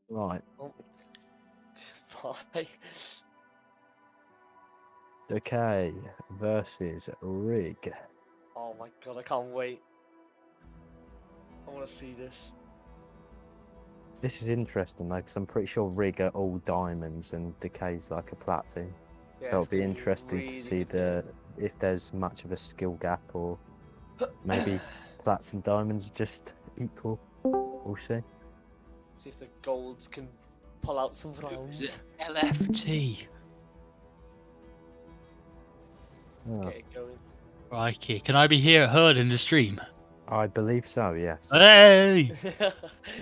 Right. Oh. Bye. Decay versus RiG. Oh my god, I can't wait. I want to see this. This is interesting though, because I'm pretty sure RiG are all diamonds and Decay's like a platinum. Yeah, So it's it'll be gonna interesting really to see good if there's much of a skill gap or maybe plats and diamonds are just equal. We'll see. See if the golds can pull out some rounds. LFT. Oh, Get it going. Crikey. Can I be heard in the stream? I believe so, yes. Hey!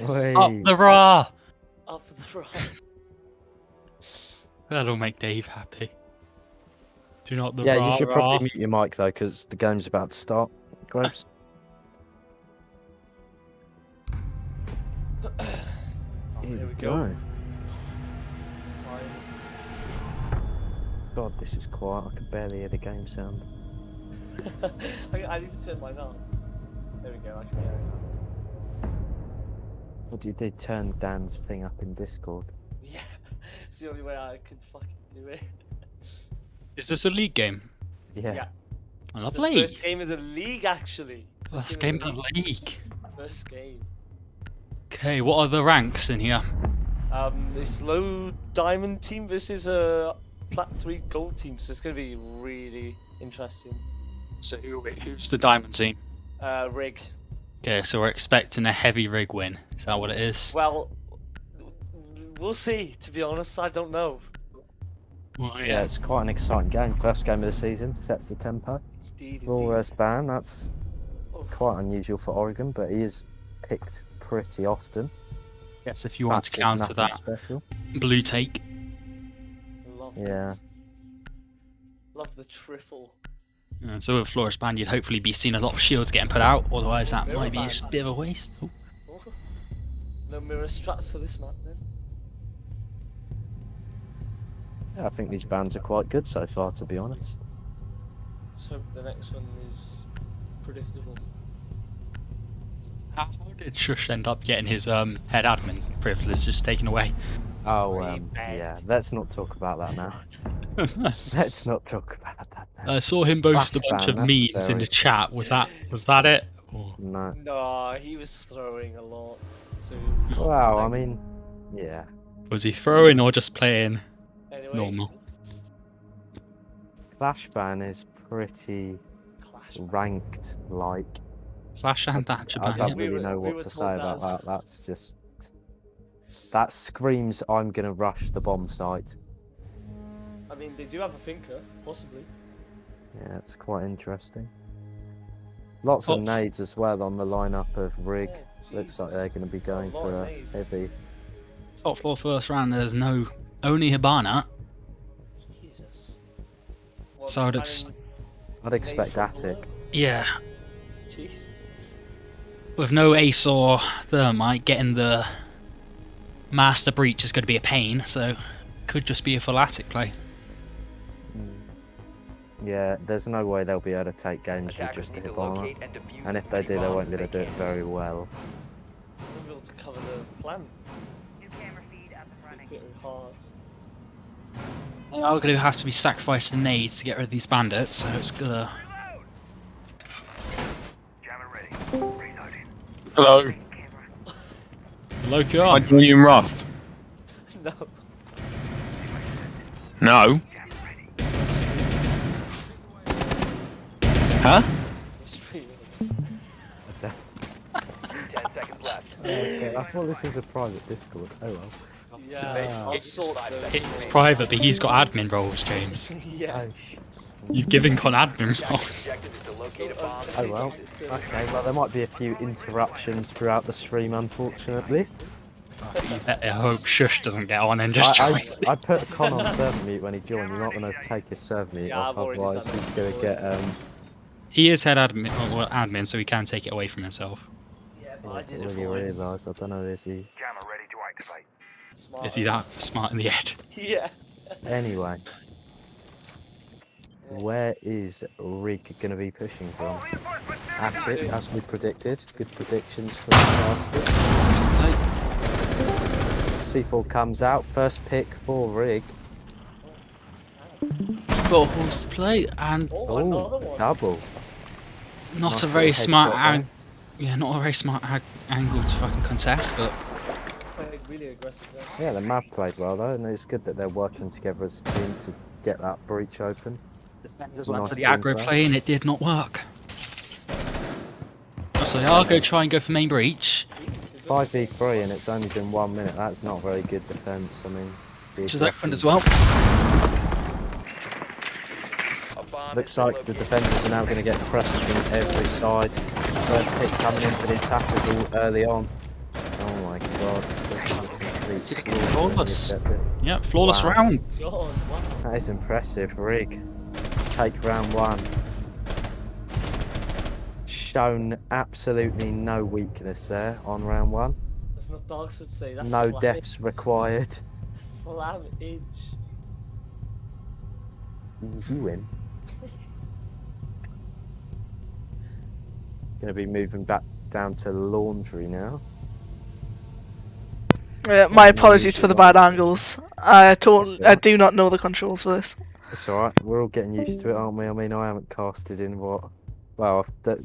Whey. Up the raw! Up the right. That'll make Dave happy. Do not the Yeah, rah, you should rah. probably mute your mic though, because the game's about to start. Grabs. Oh, Here we go. go. Time. God, this is quiet. I can barely hear the game sound. I need to turn mine on. There we go, I can hear it now. What do you do? Turn Dan's thing up in Discord. Yeah, it's the only way I can fucking do it. Is this a league game? Yeah. I It's love the league. first game of the league, actually. First game of the league. First game. Okay, what are the ranks in here? This low diamond team versus a plat 3 gold team, so it's going to be really interesting. So who's the diamond team? RiG. Okay, so we're expecting a heavy RiG win. Is that what it is? Well, we'll see, to be honest, I don't know. Well, Yeah, it's quite an exciting game. First game of the season, sets the tempo. Indeed, Flores ban, that's Oh. quite unusual for Oregon, but he is picked pretty often. Yes, if you want to Perhaps it's counter nothing that special. blue take. Love Yeah. this. Love the triple. So with Flores banned, you'd hopefully be seeing a lot of shields getting put out, otherwise that Mirror might be ban. just a bit of a waste. Oh. Oh. No mirror strats for this map then. Yeah, I think these bans are quite good so far, to be honest. Let's hope the next one is predictable. How did Shush end up getting his head admin privilege just taken away? Oh, Pretty bad. yeah, let's not talk about that now. Let's not talk about that now. I saw him post a Flash bunch ban, of that's memes in very- the chat. Was that it? Or... No. No, he was throwing a lot. So. Wow, I mean, yeah. Was he throwing or just playing Anyway, normal? Flash ban is pretty Clash. ranked, like. Flash and Thatcher I ban. don't yeah. We really were- know we what were to told say that about as that. That's just. That screams, I'm gonna rush the bomb site. I mean, they do have a thinker, possibly. Yeah, it's quite interesting. Lots of Oh. nades as well on the lineup of RiG. Yeah, Looks like Jesus. they're going to be going lot for of a nades. heavy. Top 4 first round, there's only Hibana. Jesus. What, So I'd banning I'd expect nades from Attic. Yeah, below? Jeez. with no Ace or Thermite, getting the Master Breach is going to be a pain, so could just be a full Attic play. Yeah, there's no way they'll be able to take games with just a Hibana. And if they do, they won't be able to do it very well. We'll be able to cover the plan. New camera feed up and running. Getting hard. They are going to have to be sacrificing nades to get rid of these bandits, so it's gonna. Hello. Hello, Am I Khan. doing you in Rust? No. No. Huh? We're streaming. Okay, I thought this was a private Discord. Oh well. Yeah, I'll sort those. It's private, but he's got admin roles, James. Yeah. You've given Con admin roles. Oh well. Okay, well there might be a few interruptions throughout the stream, unfortunately. You better hope Shush doesn't get on and just try. I put Con on server mute when he joined. You might want to take his server mute Yeah, off, I've already otherwise done he's that going to before. get He is head admin, so he can take it away from himself. Yeah, but I I did didn't it really for him. realise. I don't know. Is he? Smart. Is he that smart in the head? Yeah. Anyway, where is RiG going to be pushing from? Attic, as we predicted. Good predictions from the basket. C4 comes out. First pick for Rig. Got a horse to play, and Oh, another one. double. not Nice a very little smart headshot yeah, not a very smart angle to fucking contest, but Played really aggressive there. Yeah, the map played well though, and it's good that they're working together as a team to get that breach open. defenders a went nice for the team aggro play. play and it did not work. So I'll go try and go for main breach. 5v3 and it's only been 1 minute. That's not very good defense. I mean, the Which is open aggression- as well. Looks like the defenders are now going to get pressed from every side. First pick coming in for the attackers all early on. Oh my god, this is a complete slaughter. Flawless. Yeah, flawless Wow. round. God, wow. That is impressive, Rig. Take round 1. Shown absolutely no weakness there on round 1. That's not dogs would say. That's No slam deaths required. Slam inch. Easy win. Gonna be moving back down to laundry now. My apologies for the bad angles. I do not know the controls for this. It's alright, we're all getting used to it, aren't we? I mean, I haven't casted in what... Well, the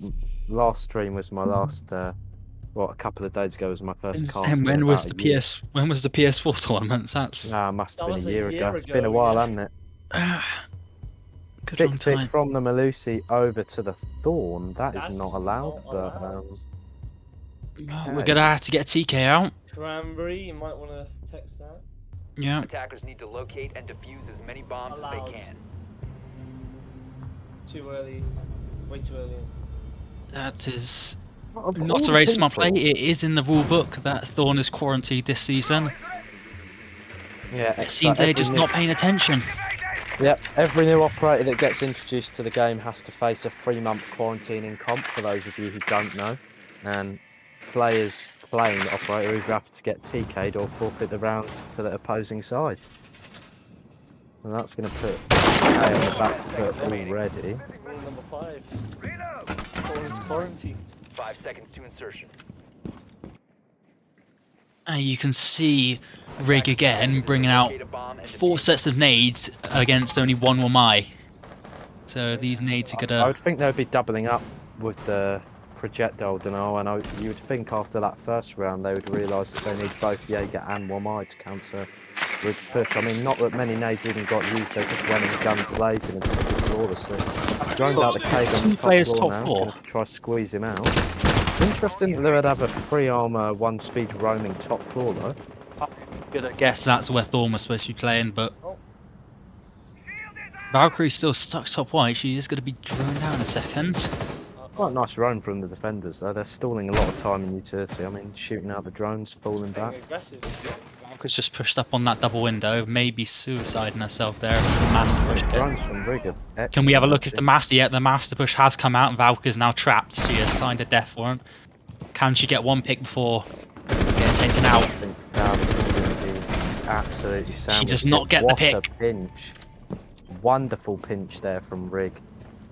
last stream was my last... a couple of days ago was my first cast. And in when was about the a year. When was the PS4 tournament? That's Must That have was been a a year year ago. It's been a ago, while, yeah. hasn't it? good Sixth long pick time. from the Malusi over to the Thorn. That is That's not allowed, not but... allowed. We're gonna have to get a TK out. Cranberry, you might want to text that. Yeah. Attackers need to locate and defuse as many bombs as Allowed. they can. Too early. Way too early. That is Of not all a very the smart play. people- It is in the rule book that Thorn is quarantined this season. Yeah, It seems they're just not paying attention. Yep, every new operator that gets introduced to the game has to face a 3-month quarantine in comp, for those of you who don't know. And players playing the operator either have to get TK'd or forfeit the round to the opposing side. And that's going to put TK on the back foot already. Rule number 5. Or it's quarantined. 5 seconds to insertion. You can see Rig again bringing out Locate a bomb and 4 defuse sets of nades against only 1 Wamai. So these nades are I gonna. would think they'd be doubling up with the projectile denial, and you would think after that first round they would realise that they need both Jaeger and Wamai to counter Rig's push. I mean, not that many nades even got used, they just went in guns blazing and took it flawlessly. Droned out the cave on the Two top players floor top now, floor. going to try to squeeze him out. Interesting that they would have a 3 armor, 1 speed roaming top floor though. Gonna guess that's where Thorn was supposed to be playing, but Valkyrie's still stuck top white. She is gonna be droned out in a second. Quite a nice roam from the defenders though, they're stalling a lot of time in utility. I mean, shooting out the drones, falling Being back. aggressive. Valkyrie's just pushed up on that double window, maybe suiciding herself there. With the master push hit. Drones from Rig are Can we have a look at excellent, the master yet? The master push has come out and Valkyrie's now trapped. She has signed a death warrant. Can she get 1 pick before getting taken out? I think Val's going to be absolutely sandwiched. does not get the What pick. a pinch. Wonderful pinch there from Rig.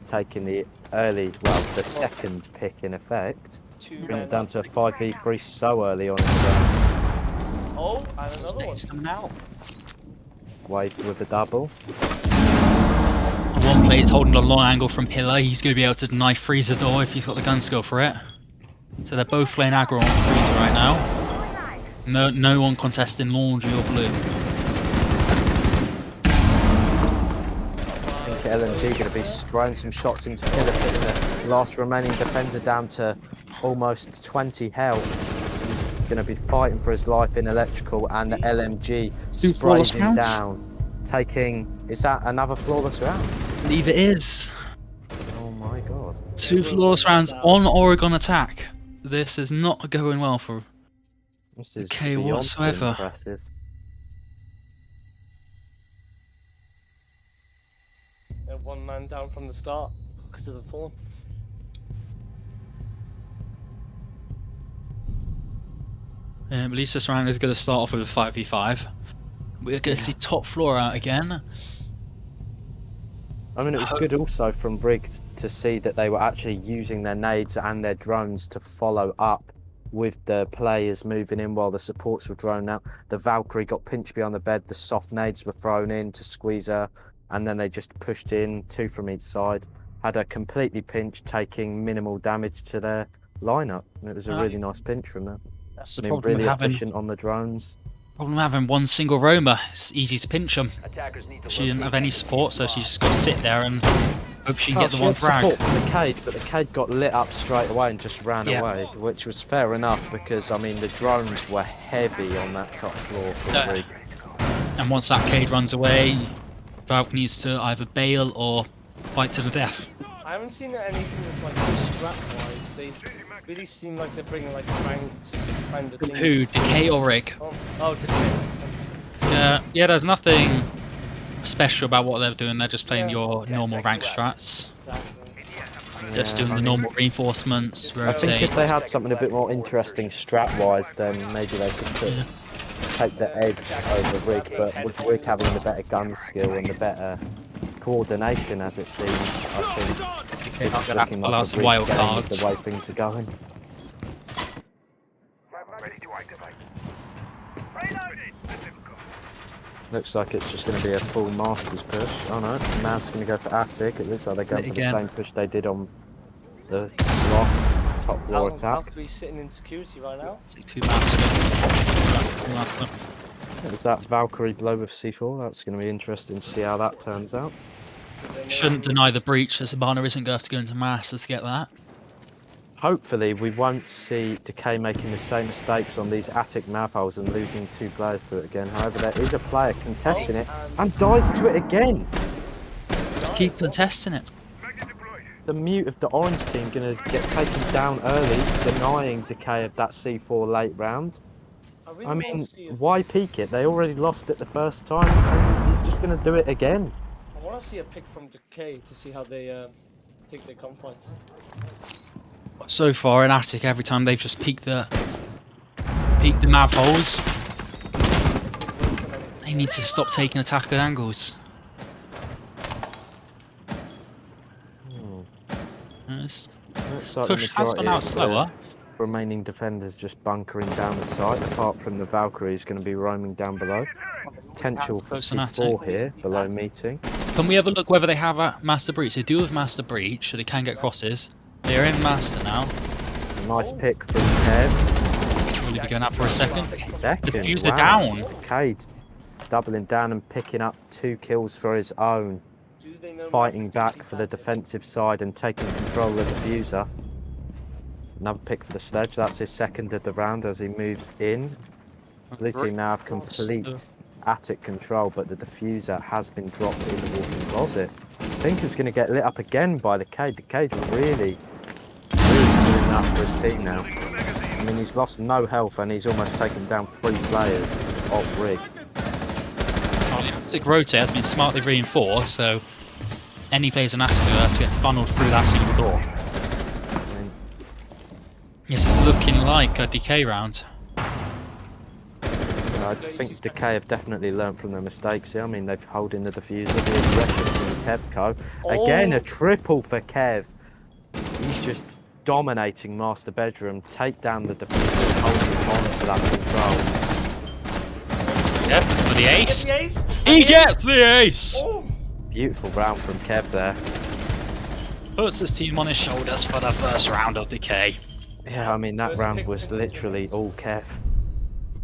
Taking the the second pick in effect. 2 Bring it men down up. to a 5v3 so early on in the round. Oh, and another one. Nades coming out. Wade with a double. One player's holding a long angle from pillar. He's going to be able to knife freezer door if he's got the gun skill for it. So they're both playing aggro on freezer right now. No one contesting laundry or blue. I think LMG going to be spraying some shots into Pillar, putting the last remaining defender down to almost 20 health. He's going to be fighting for his life in electrical, and the LMG sprays flawless him rounds. down. Taking, is that another flawless round? I believe it is. Oh my god. 2 flawless rounds on Oregon attack. This is not going well for. This is Okay, beyond whatsoever. impressive. They're 1 man down from the start because of the Thorn. At least this round is going to start off with a 5v5. We're going to see top floor out again. I mean, it was good also from Rig to see that they were actually using their nades and their drones to follow up with the players moving in while the supports were drone out. The Valkyrie got pinched behind the bed, the soft nades were thrown in to squeeze her, and then they just pushed in, 2 from each side. Had her completely pinched, taking minimal damage to their lineup. And it was a really nice pinch from them. That's I the mean, problem really with having efficient on the drones. one single roamer. It's easy to pinch them. Attackers need to She didn't locate have any and support, defuse so the she bomb. just got to sit there and hope she can get the She one had frag. support from the Cade, but the Cade got lit up straight away and just ran Yeah. away, which was fair enough because, I mean, the drones were heavy on that top floor for Yeah. RiG. And once that Cade runs away, Valk needs to either bail or fight to the death. I haven't seen anything that's like strap-wise. They really seem like they're bringing like ranked kind of things. Who? Decay or RiG? Oh, Decay. Yeah, there's nothing special about what they're doing. They're just playing Yeah. your normal rank strats. Exactly. Just Yeah, doing I the mean, normal reinforcements, I I think rotate. if they had something a bit more interesting strat-wise, then maybe they could take the edge over RiG. But with RiG having the better gun skill and the better coordination, as it seems, I think this is looking like Last a RiG wild game cards. with the way things are going. Looks like it's just going to be a full Masters push. Oh no, Mav's going to go for Attic. It looks like they're going for the Again. same push they did on the last top floor attack. Valkyrie sitting in security right now. See 2 maps. There's that Valkyrie blow with C4. That's going to be interesting to see how that turns out. Shouldn't deny the breach, as Sabana isn't going to have to go into Masters to get that. Hopefully we won't see Decay making the same mistakes on these Attic map holes and losing 2 players to it again. However, there is a player contesting it and dies to it again. Keep contesting it. The mute of the orange team going to get taken down early, denying Decay of that C4 late round. really I wanna mean, see if- why peek it? They already lost it the first time, and he's just going to do it again. I want to see a pick from Decay to see how they take their comp points. So far in Attic, every time they've just peeked the map holes. They need to stop taking attack at angles. It's- Looks like the Push has gone majority out of the slower. remaining defenders just bunkering down the site, apart from the Valkyrie who's going to be roaming down below. Potential for Close on C4 Attic. here, below meeting. Can we have a look whether they have a Master Breach? They do have Master Breach, so they can get crosses. They're in Master now. A nice pick from Kev. Will he be going out for a second? Second, Diffuser wow. down. Cade doubling down and picking up 2 kills for his own. Do they know Fighting Mavericks back actually for the have it? defensive side and taking control of the diffuser. Another pick for the Sledge, that's his second of the round as he moves in. Blue team now have complete Attic control, but the diffuser has been dropped in the walking closet. I think it's going to get lit up again by the Cade. The Cade really doing that for his team now. I mean, he's lost no health and he's almost taken down 3 players of RiG. Attic rotate has been smartly reinforced, so any players in Attic will have to get funneled through that single door. I mean, Yes, it's looking like a Decay round. I think Decay have definitely learnt from their mistakes here. I mean, they've holding the diffuser, the aggression from Kevco. Again, a triple for Kev. He's just dominating Master Bedroom, take down the diffuser, holding on to that control. Yep, for the ace. The ace? He gets the ace! Oh, Beautiful round from Kev there. Puts his team on his shoulders for the first round of Decay. Yeah, I mean, that First round pick was into literally teammates. all Kev.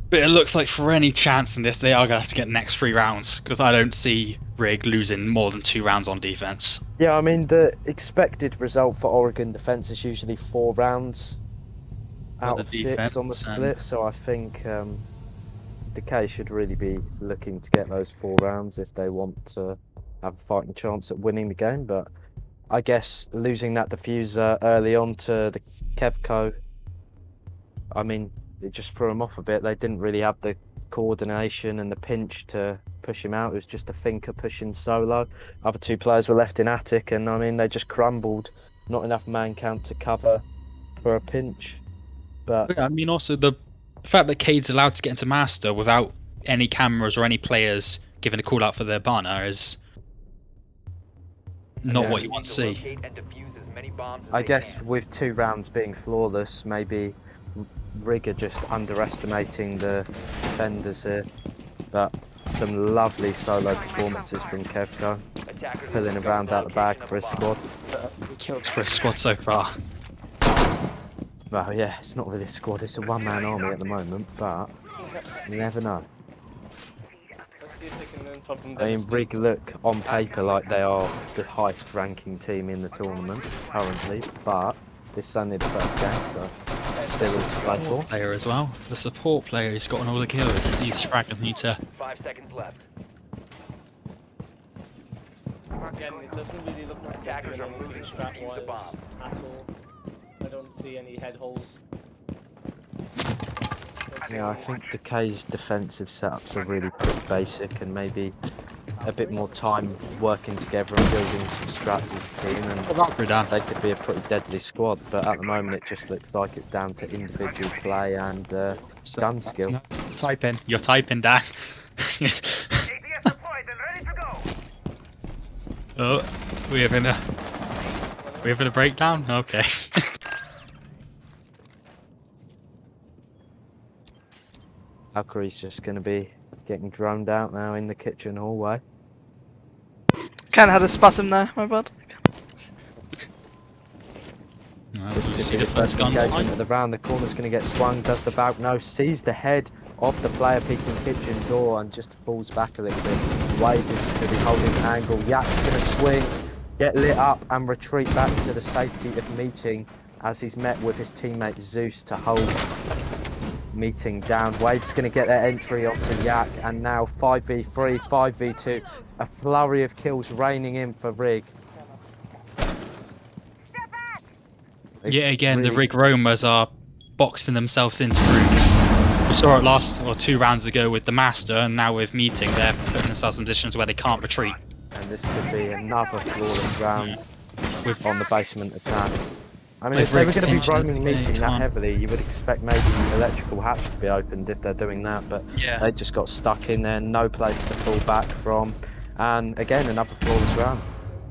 But it looks like for any chance in this, they are going to have to get the next 3 rounds, because I don't see RiG losing more than 2 rounds on defense. Yeah, I mean, the expected result for Oregon defense is usually 4 rounds out the of 6 defense, on the split, so I think Decay should really be looking to get those 4 rounds if they want to have a fighting chance at winning the game. But I guess losing that diffuser early on to the Kevco, I mean, it just threw them off a bit. They didn't really have the coordination and the pinch to push him out. It was just a thinker pushing solo. Other 2 players were left in Attic, and I mean, they just crumbled. Not enough man count to cover for a pinch. But I mean, also the fact that Cade's allowed to get into Master without any cameras or any players giving a call out for their banner is not Yeah. what you want to see. Locate and defuse as many bombs as I they guess can. with 2 rounds being flawless, maybe RiG are just underestimating the defenders here. But some lovely solo performances from Kevco. Attackers Pulling discovered around the out the bag location for of his a bomb. squad. Kills for a squad so far. Well, yeah, it's not really a squad, it's a one-man army at the moment, but you never know. Let's see if they can learn from I their mean, RiG mistakes. look on paper like they are the highest ranking team in the tournament currently, but this is only the first game, so still all to play for. Player as well. The support player who's gotten all the kills. These fraggers need to. 5 seconds left. Again, it doesn't really look like they're Attackers doing are anything moving to strat defuse the wise bomb. at all. I don't see any head holes. Yeah, I think Decay's defensive setups are really pretty basic, and maybe a bit more time working together and building some strats as a team, and they could be a pretty deadly squad. But at the moment, it just looks like it's down to individual play and gun skill. Typing. You're typing, Dan. APS deployed and ready to go. Oh, we're having a breakdown. Okay. Valkyrie's just going to be getting droned out now in the kitchen hallway. Kinda had a spasm there, my bad. Well, This you could see be the the first first gun engagement line. of the round. The corner's going to get swung. Does the bout? No. Sees the head of the player peeking kitchen door and just falls back a little bit. Wade is just going to be holding the angle. Yak's going to swing, get lit up and retreat back to the safety of meeting as he's met with his teammate Zeus to hold meeting down. Wade's going to get their entry onto Yak, and now 5v3, 5v2. A flurry of kills raining in for RiG. Yeah, again, the Really- RiG roamers are boxing themselves into rooms. We saw it last or 2 rounds ago with the Master, and now with Meeting, they're putting themselves in positions where they can't retreat. And this could be another flawless round With on the basement attack. I mean, With if they were RiG's going to be tensions, roaming yeah, meeting come that on. heavily, you would expect maybe electrical hatch to be opened if they're doing that, but Yeah. they just got stuck in there, no place to fall back from. And again, another flawless round.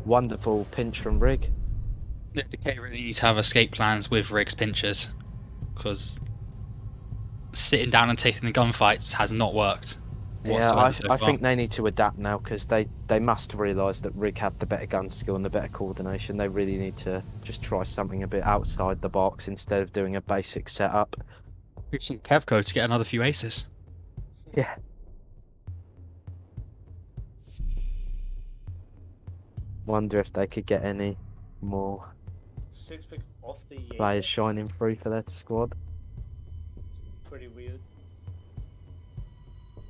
Wonderful pinch from RiG. Decay really needs to have escape plans with RiG's pinchers, because sitting down and taking the gunfights has not worked. Yeah, whatsoever so I far. think they need to adapt now, because they must realise that RiG have the better gun skill and the better coordination. They really need to just try something a bit outside the box instead of doing a basic setup. Reaching Kevco to get another few aces. Yeah. Wonder if they could get any more 6 pick off the players shining through for their squad. pretty weird.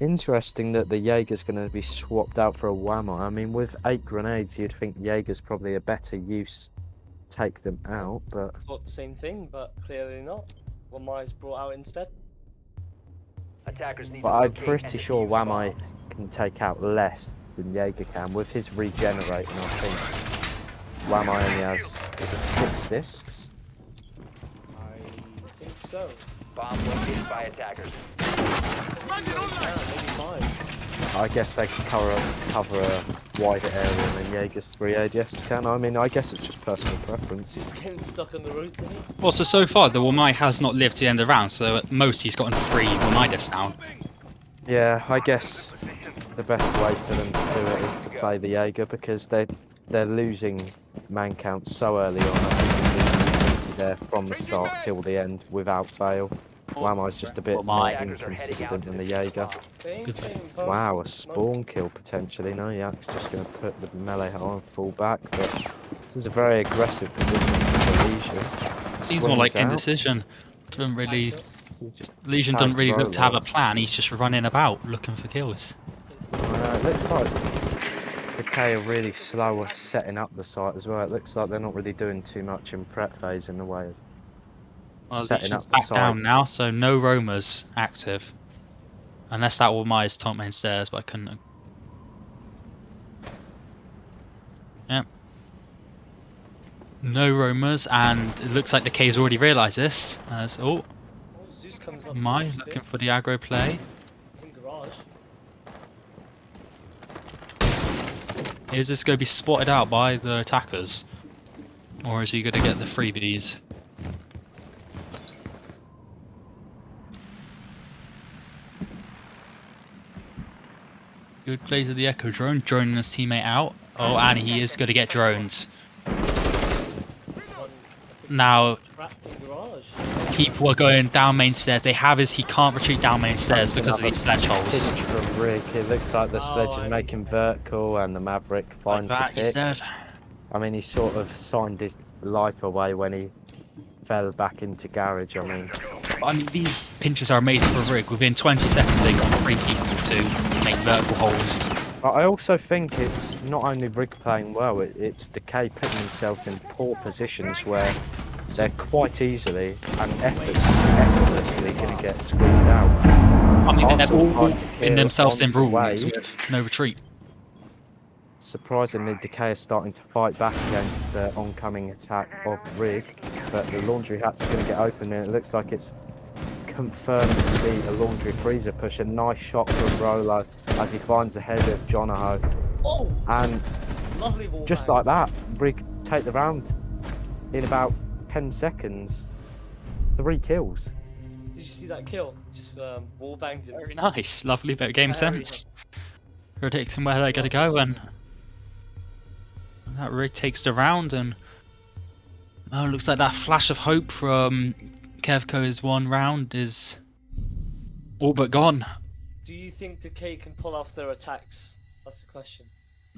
Interesting that the Jaeger's going to be swapped out for a Whammer. I mean, with 8 grenades, you'd think Jaeger's probably a better use. Take them out, but Thought the same thing, but clearly not. Lamai's brought out instead. Attackers need but to I'm locate pretty and sure defuse the Whammy bomb. can take out less than Jaeger can with his regenerating. I think Whammy only has, is it 6 discs? I think so. Bomb located by attackers. Yeah, maybe 5. I guess they can cover a wider area than Jaeger's 3 ADSs can. I mean, I guess it's just personal preference. He's just getting stuck on the road to me. Well, so far the Wamai has not lived to the end of the round, so at most he's gotten 3 Wamai deaths down. Yeah, I guess the best way for them to do it is to play the Jaeger, because they're losing man counts so early on. I think they're losing there from the start till the end without fail. Whamai's just a bit more Attackers are heading out inconsistent to than the defuse Jaeger. bomb. Wow, a spawn kill potentially. No, Yak's just going to put the melee on and fall back, but this is a very aggressive position for Legion. Seems more like Swings out. indecision. Doesn't really, He just Legion tagged doesn't really look to have a rollers. plan. He's just running about looking for kills. It looks like Decay are really slow at setting up the site as well. It looks like they're not really doing too much in prep phase in the way of Well, setting Legion's up the back site. down now, so no roamers active, unless that Wamai's top main stairs, but I couldn't. Yep. No roamers, and it looks like Decay's already realised this. As Oh, Zeus comes up. Wamai looking for the aggro play. He's in garage. Is this going to be spotted out by the attackers? Or is he going to get the freebies? Good play to the Echo drone, droning his teammate out. Oh, and he is going to get drones. Now, Trapped in garage. people are going down main stairs. They have his, he can't retreat down main stairs because of these sledge holes. Pinch from Rig. It looks like the sledge I is making vertical and the Maverick Like finds that, the he's pick. dead. I mean, he sort of signed his life away when he fell back into garage. I mean, These pinches are amazing for Rig. Within 20 seconds, they got 3 people to make vertical holes. but I also think it's not only Rig playing well, it's Decay putting themselves in poor positions where they're quite easily and effortlessly going to get squeezed out. I mean, they're Arsenal all tried to in clear themselves in onto the rules wave. with no retreat. Surprisingly, Decay is starting to fight back against the oncoming attack of Rig, but the laundry hatch is going to get open and it looks like it's confirmed to be a laundry freezer push. A nice shot from Rolo as he finds the head of Jonaho. Oh, And lovely ball. just like that, Rig take the round in about 10 seconds. 3 kills. Did you see that kill? Just wall banged him. Very nice, lovely bit of game Very sense. Predicting where they're going to go, and that Rig takes the round, and oh, looks like that flash of hope from Kevko's one round is all but gone. Do you think Decay can pull off their attacks? That's the question.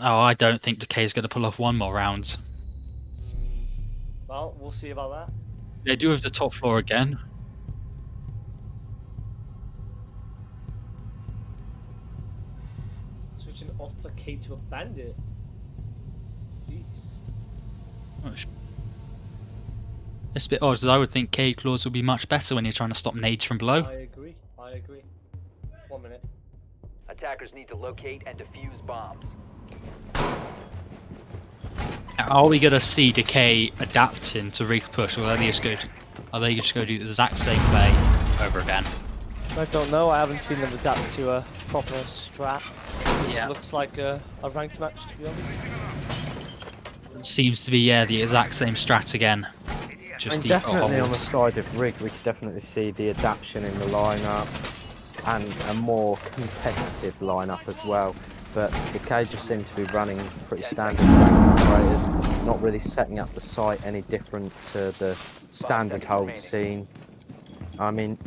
Oh, I don't think Decay is going to pull off one more round. Well, we'll see about that. They do have the top floor again. Switching off the K to a bandit. Jeez. It's a bit odd, as I would think K claws would be much better when you're trying to stop nades from below. I agree. I agree. 1 minute. Attackers need to locate and defuse bombs. Are we going to see Decay adapting to Rig's push, or are they just going to do the exact same play over again? I don't know. I haven't seen them adapt to a proper strat. This Yeah. looks like a ranked match, to be honest. Seems to be, yeah, the exact same strat again. Just And default definitely on the holes. side of Rig, we could definitely see the adaptation in the lineup and a more competitive lineup as well. But Decay just seems to be running pretty standard ranked operators, not really setting up the site any different to the standard hold scene. I mean,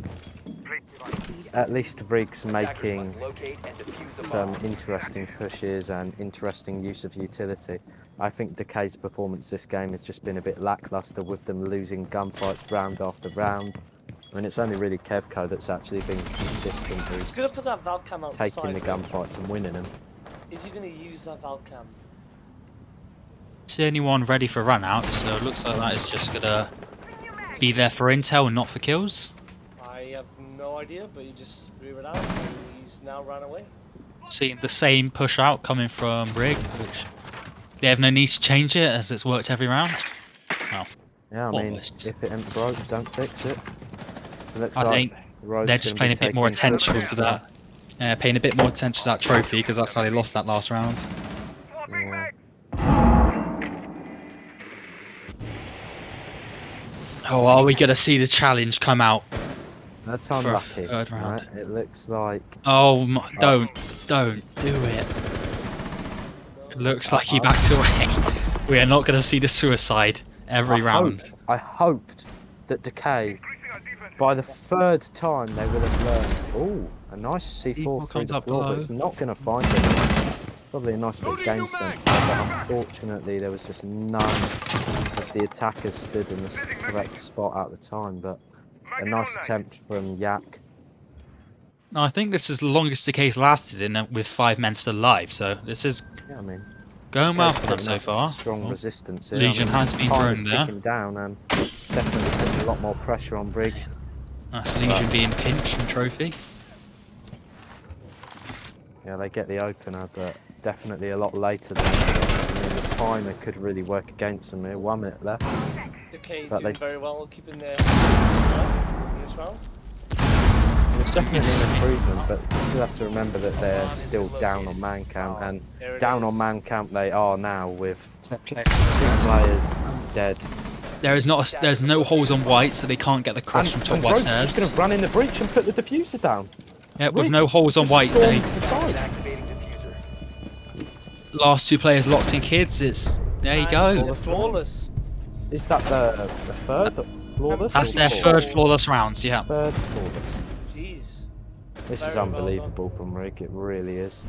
at least Rig's making Must locate and defuse the some bomb. interesting pushes and interesting use of utility. I think Decay's performance this game has just been a bit lackluster, with them losing gunfights round after round. I mean, it's only really Kevko that's actually been consistently He's gonna put that Valcam outside. taking the gunfights and winning them. Is he gonna use that Valcam? See anyone ready for run out, so it looks like that is just going to be there for intel and not for kills. I have no idea, but he just threw it out and he's now run away. Seeing the same push out coming from Rig, which they have no need to change it as it's worked every round. Oh, Yeah, I mean, Almost. if it ain't broke, don't fix it. It looks I like think Rose's they're just gonna paying be a bit more taking attention quick to that. Paying a bit more attention to that trophy because that's how they lost that last round. Yeah. Oh, are we going to see the challenge come out? That's For a unlucky. third round. Right? It looks like Oh, don't do it. It looks like he backed away. We are not going to see the suicide every round. I hoped that Decay, by the 3rd time, they would have learned. Oh, a nice C4 Equal through comes the up floor, but below. it's not going to find it. Probably a nice bit of game sense there, but unfortunately there was just none of the attackers stood in the correct spot at the time. But a nice attempt from Yak. No, I think this is the longest Decay's lasted in with 5 men still alive, so this is Yeah, I mean, going well Decay's for them putting so up far. Strong Oh, resistance here. Legion has been time thrown is there. ticking down, and it's definitely putting a lot more pressure on Brig. Nice Legion being pinched and trophy. Yeah, they get the opener, but definitely a lot later than I mean, the timer could really work against them here. 1 minute left. Decay But doing they- very well, keeping their in this round. It's definitely an improvement, but you still have to remember that they're still down on man count, and There it down on is. man count they are now with 2 players dead. There's no holes on white, so they can't get the cross from top and white Rose is stairs. just going to run in the breach and put the diffuser down. Yeah, with Rig no holes on white, stormed they the side. Activating diffuser. Last two players locked in, kids. It's there you And go. flawless. Is that the third flawless? That's or their fourth? third flawless rounds. Yeah. Third flawless. Jeez. This is Very well done. unbelievable from RiG. It really is.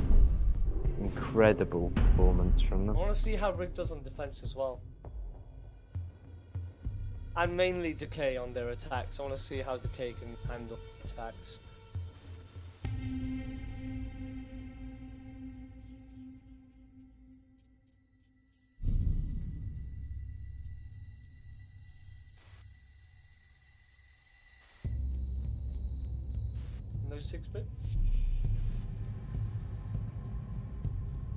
Incredible performance from I them. want to see how RiG does on defense as well. And mainly Decay on their attacks. I want to see how Decay can handle attacks. No 6-bit?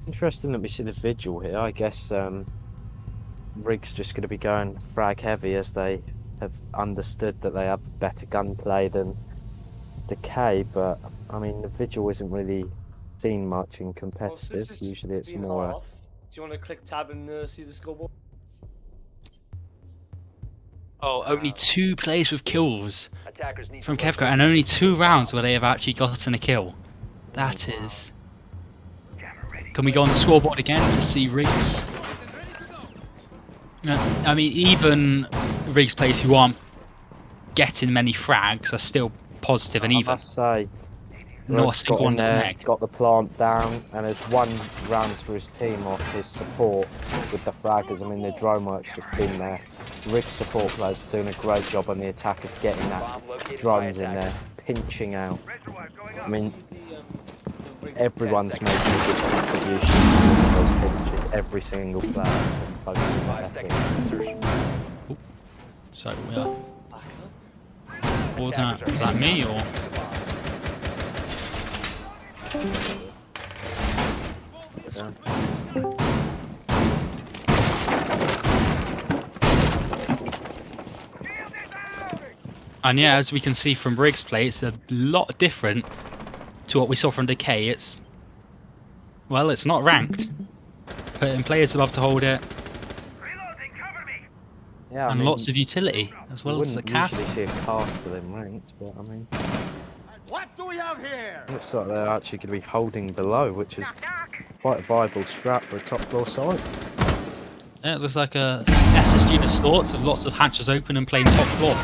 Interesting that we see the vigil here. I guess RiG's just going to be going frag heavy as they have understood that they have better gunplay than Decay, but I mean the vigil isn't really seen much in Well, competitive. since Usually it's been more half, do you want to click tab and see the scoreboard? Oh, only 2 players with kills Attackers need from to Kevka, locate and only 2 rounds where they have actually gotten a kill. That is. Can we go on the scoreboard again to see RiG's? I mean, even RiG's players who aren't getting many frags are still positive and I even. must say, Not a RiG's single got one in there, connect. got the plant down, and has won rounds for his team off his support with the fraggers. I mean, the drone work's just been there. RiG's support players are doing a great job on the attack of getting that bomb located by drones in attackers. there, pinching out. I mean, The RiG everyone's seconds. making a good contribution to those pinches. Every single player can focus on 5 that. seconds to insertion. So we are. back up. What was that? Was that me or? And yeah, as we can see from RiG's play, it's a lot different to what we saw from Decay. It's, well, it's not ranked, but players love to hold it, Yeah, I and mean, lots of utility as you well as the wouldn't cast. usually see a cast for them ranked, but I mean, What do we have here? looks like they're actually going to be holding below, which is quite a viable strat for a top floor site. Yeah, it looks like a SSG of sorts, and lots of hatches open and playing top floor.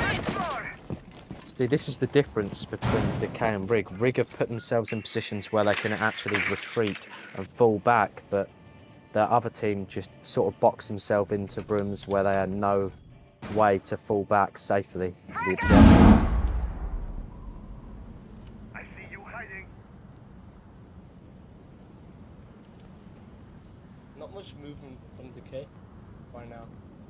See, this is the difference between Decay and RiG. RiG have put themselves in positions where they can actually retreat and fall back, but the other team just sort of box themselves into rooms where they had no way to fall back safely to the objective. Not much movement from Decay right now.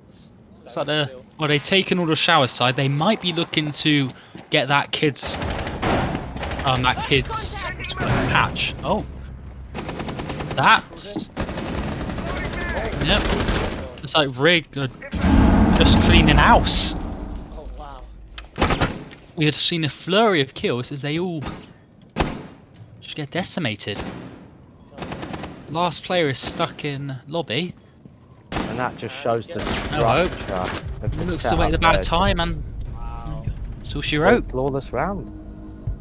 It's like they're, well, they've taken all the shower side. They might be looking to get that kid's hatch. Oh, that's, yep. It's like RiG are just cleaning house. Oh wow. We had seen a flurry of kills as they all just get decimated. Last player is stuck in lobby. And that just shows the Hello. structure of the Looks to setup wait about there, time just and Wow. so she full wrote. flawless round.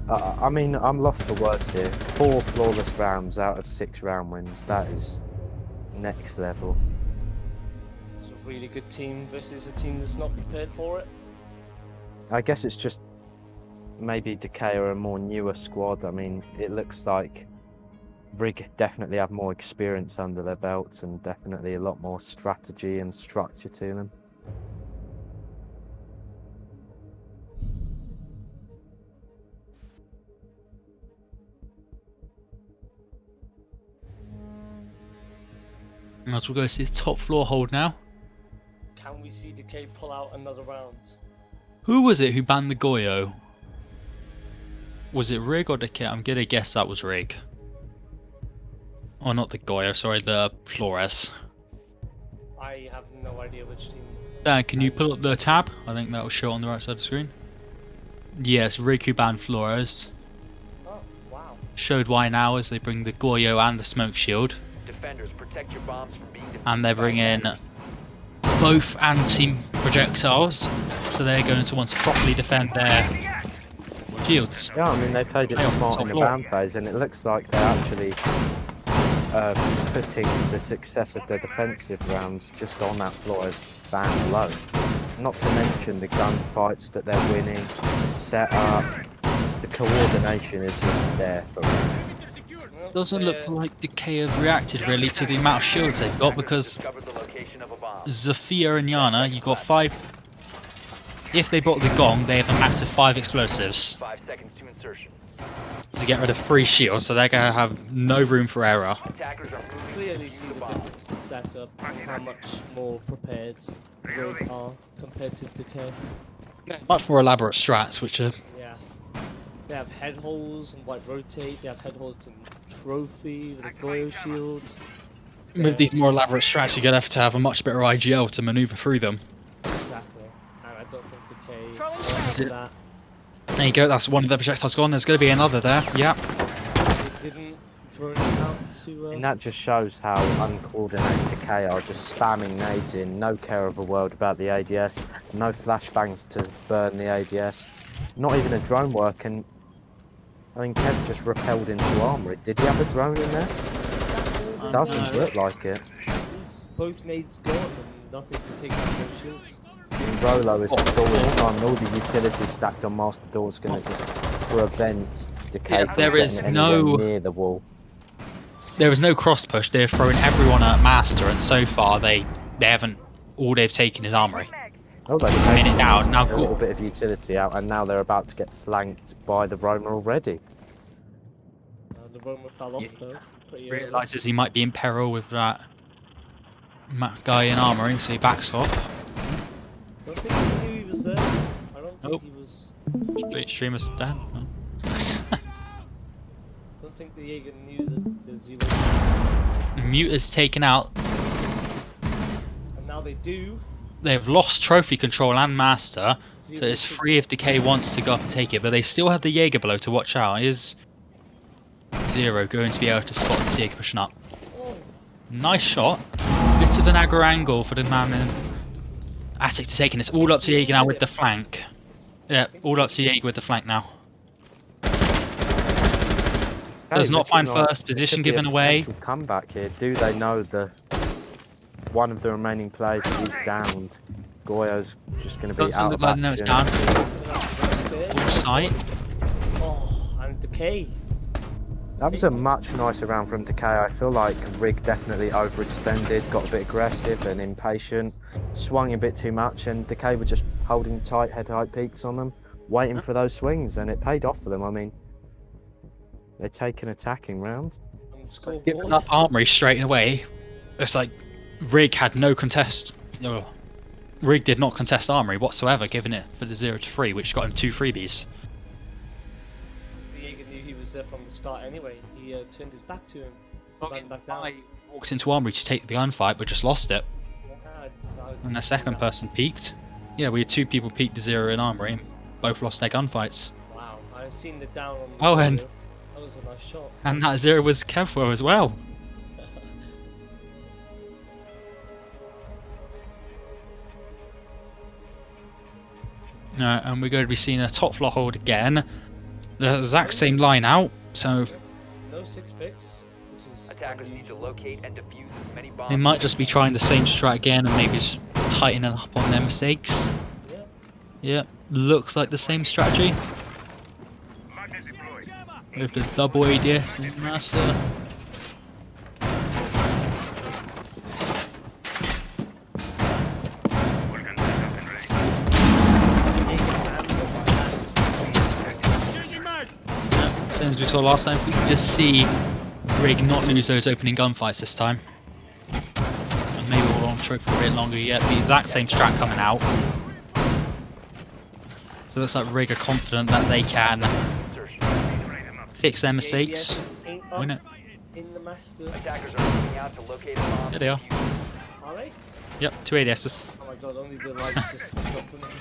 I mean, I'm lost for words here. 4 flawless rounds out of 6 round wins. That is next level. It's a really good team versus a team that's not prepared for it. I guess it's just maybe Decay are a more newer squad. I mean, it looks like RiG definitely have more experience under their belts and definitely a lot more strategy and structure to them. Might as well go see the top floor hold now. Can we see Decay pull out another round? Who was it who banned the Goyo? Was it RiG or Decay? I'm gonna guess that was RiG. Oh, not the Goyo, sorry, the Flores. I have no idea which team. Dan, can you pull up the tab? I think that'll show on the right side of the screen. Yes, RiG who banned Flores. Oh, wow. Showed why now as they bring the Goyo and the Smoke Shield. Defenders, protect your bombs from being defended And they're by bringing attackers. both anti-projectiles, so they're going to want to properly defend their shields. Yeah, I mean, they played it Hey, smart top in the floor. ban phase and it looks like they're actually putting the success of their defensive rounds just on that floor as fan low. Not to mention the gunfights that they're winning, the setup, the coordination is just there for them. Doesn't look like Decay have reacted really to the amount of shields they've got, because Discovered the location of a bomb. Zafia and Yana, you've got 5. If they bought the gong, they have a max of 5 explosives 5 seconds to insertion. to get rid of 3 shields, so they're going to have no room for error. Attackers are moving. Clearly see the difference in setup and how much more prepared RiG are compared to Decay. Much more elaborate strats, which are... Yeah. They have head holes and white rotate, they have head holes in trophy, with the Goyo shields. With these more elaborate strats, you're going to have a much better IGL to maneuver through them. Exactly. And I don't think Decay Is offers it- that. There you go, that's one of the projectiles gone. There's going to be another there. Yeah. They didn't throw it out to... And that just shows how uncoordinated Decay are, just spamming nades in, no care of a world about the ADS, no flashbangs to burn the ADS, not even a drone working. I mean, Kev just rappelled into armory. Did he have a drone in there? Doesn't look like it. He's both nades gone and nothing to take out those shields. And Rolo is stalling time, and all the utilities stacked on Master Door is going to just prevent Decay Yeah, from there is getting anywhere no- near the wall. There was no cross push. They're throwing everyone at Master, and so far they haven't. All they've taken is armory. Oh, they've a minute taken down, now a little go- bit of utility out, and now they're about to get flanked by the Roma already. The Roma fell off though. Pretty early. Realizes he might be in peril with that guy in armory, so he backs off. Don't think he knew he was there. I don't think Nope. he was... Straight streamer's dead. Don't think the Jaeger knew that the Zero... Mute is taken out. And now they do. They've lost trophy control and master, so Zero it's takes free if Decay wants to go up and take it, but they still have the Jaeger below to watch out. Is Zero going to be able to spot the Jaeger pushing up? Nice shot. Bit of an aggro angle for the man in Attic to take, and it's all up to Jaeger now with the flank. Yeah, all up to Jaeger with the flank now. Does not find first position Could be a given away. potential comeback here. Do they know the one of the remaining players is downed? Goyo's just going to be Doesn't out look of like no, it's action. down. Sight. Oh, and Decay. That was a much nicer round from Decay. I feel like RiG definitely overextended, got a bit aggressive and impatient, swung a bit too much, and Decay were just holding tight head-height peaks on them, waiting for those swings, and it paid off for them. I mean, they take an attacking round. And the scoreboard. Giving up armory straight away. It's like RiG had no contest. No, RiG did not contest armory whatsoever, giving it for the 0-3, which got him 2 freebies. The Jaeger knew he was there from the start anyway. He turned his back to him. Ran back down. I walked into armory to take the gunfight, but just lost it. I And the second person peeked. Yeah, we had 2 people peek to 0 in armory, and both lost their gunfights. Wow, I've seen the down on the Oh, and- video. That was a nice shot. And that 0 was Kevwo as well. And we're going to be seeing a top floor hold again. The exact same line out, so No 6 picks, which is Attackers need to unusual. locate and defuse as many bombs. they might just be trying the same strat again and maybe just tightening up on their mistakes. Yeah. Yep, looks like the same strategy. With the double ADS and Master. Same as we saw last time, we can just see RiG not lose those opening gunfights this time. And maybe we'll on trophy for a bit longer yet, the exact same strat coming out. So it looks like RiG are confident that they can fix their mistakes. The ADS ain't up Win it. in the master. Attackers are moving out to locate a bomb. There they are. Are they? Yep, 2 ADSs. Oh my god, only the lights just popped up for me.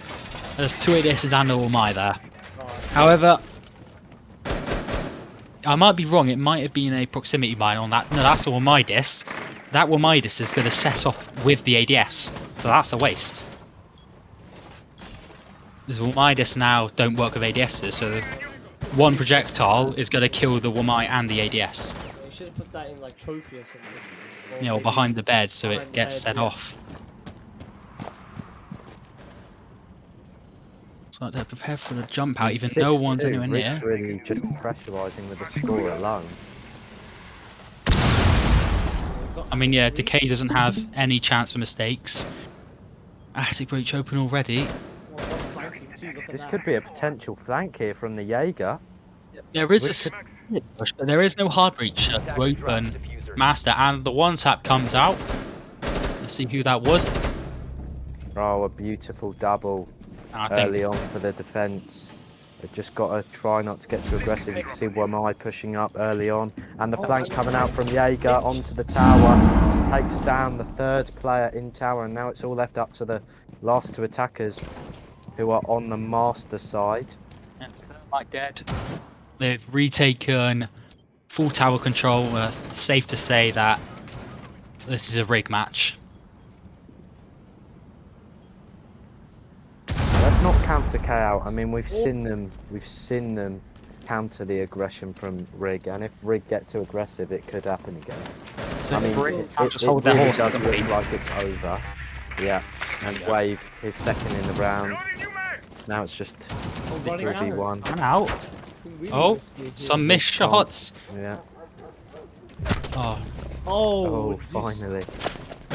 There's 2 ADSs and a Wamai there. Oh, However, I might be wrong, it might have been a proximity mine on that. No, that's a Wamai disc. That Wamai disc is going to set off with the ADS, so that's a waste. Because Wamai discs now don't work with ADSs, so one projectile is going to kill the Wamai and the ADS. you should have put that in like trophy or something. You know, maybe behind the bed so behind it the gets bed, set yeah. off. So they're prepared for the jump out, even no one's 6-2, anywhere Rig's near. really just pressurising with the score alone. We've got I mean, yeah, Attic Decay Breach. doesn't have any chance for mistakes. Attic Breach open already. Well, one flanking too, look at This that. could be a potential flank here from the Jaeger. There is a Rig could- split push, but there is no hard breacher to open Master, and the one tap comes out. Let's see who that was. Oh, a beautiful double And I think early on for the defence. They've just got to try not to get too aggressive. You can see Wamai pushing up early on. And the flank coming out from Jaeger onto the tower. Takes down the third player in tower. And now it's all left up to the last two attackers who are on the Master side. like dead. They've retaken full tower control. Safe to say that this is a rig match. Let's not count Decay out. I mean, we've seen them counter the aggression from Rig, and if Rig get too aggressive, it could happen again. So I mean, Rig it can't just hold their really horse does and look compete. like it's over. Yeah, and waved his second in the round. Now it's just running out. 3v1. And out. Really Oh, risky here. some missed shots. Yeah. Oh, Oh, jeez. finally.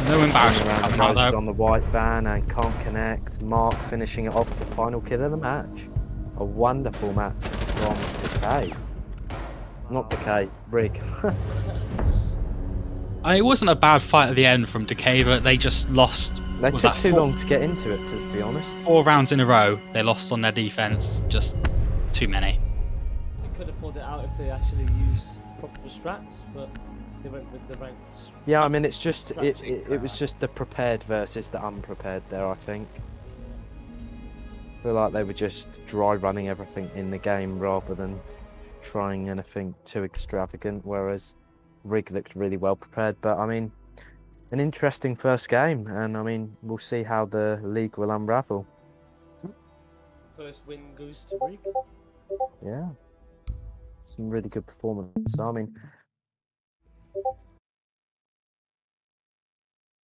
no embarrassment Around coming the out noses though. on the white van and can't connect. Mark finishing it off, the final kill of the match. A wonderful match from Decay. Not Decay, Rig. It wasn't a bad fight at the end from Decay, but they just lost. They Was took that too four- long to get into it, to be honest. 4 rounds in a row. They lost on their defense. Just too many. They could have pulled it out if they actually used proper strats, but they went with the ranks. Yeah, I mean, it's just Strategy. it was just the prepared versus the unprepared there. I think. I feel like they were just dry running everything in the game rather than trying anything too extravagant. Whereas Rig looked really well prepared. But I mean, an interesting first game, and I mean, we'll see how the league will unravel. First win goes to Rig. Yeah, some really good performance. I mean,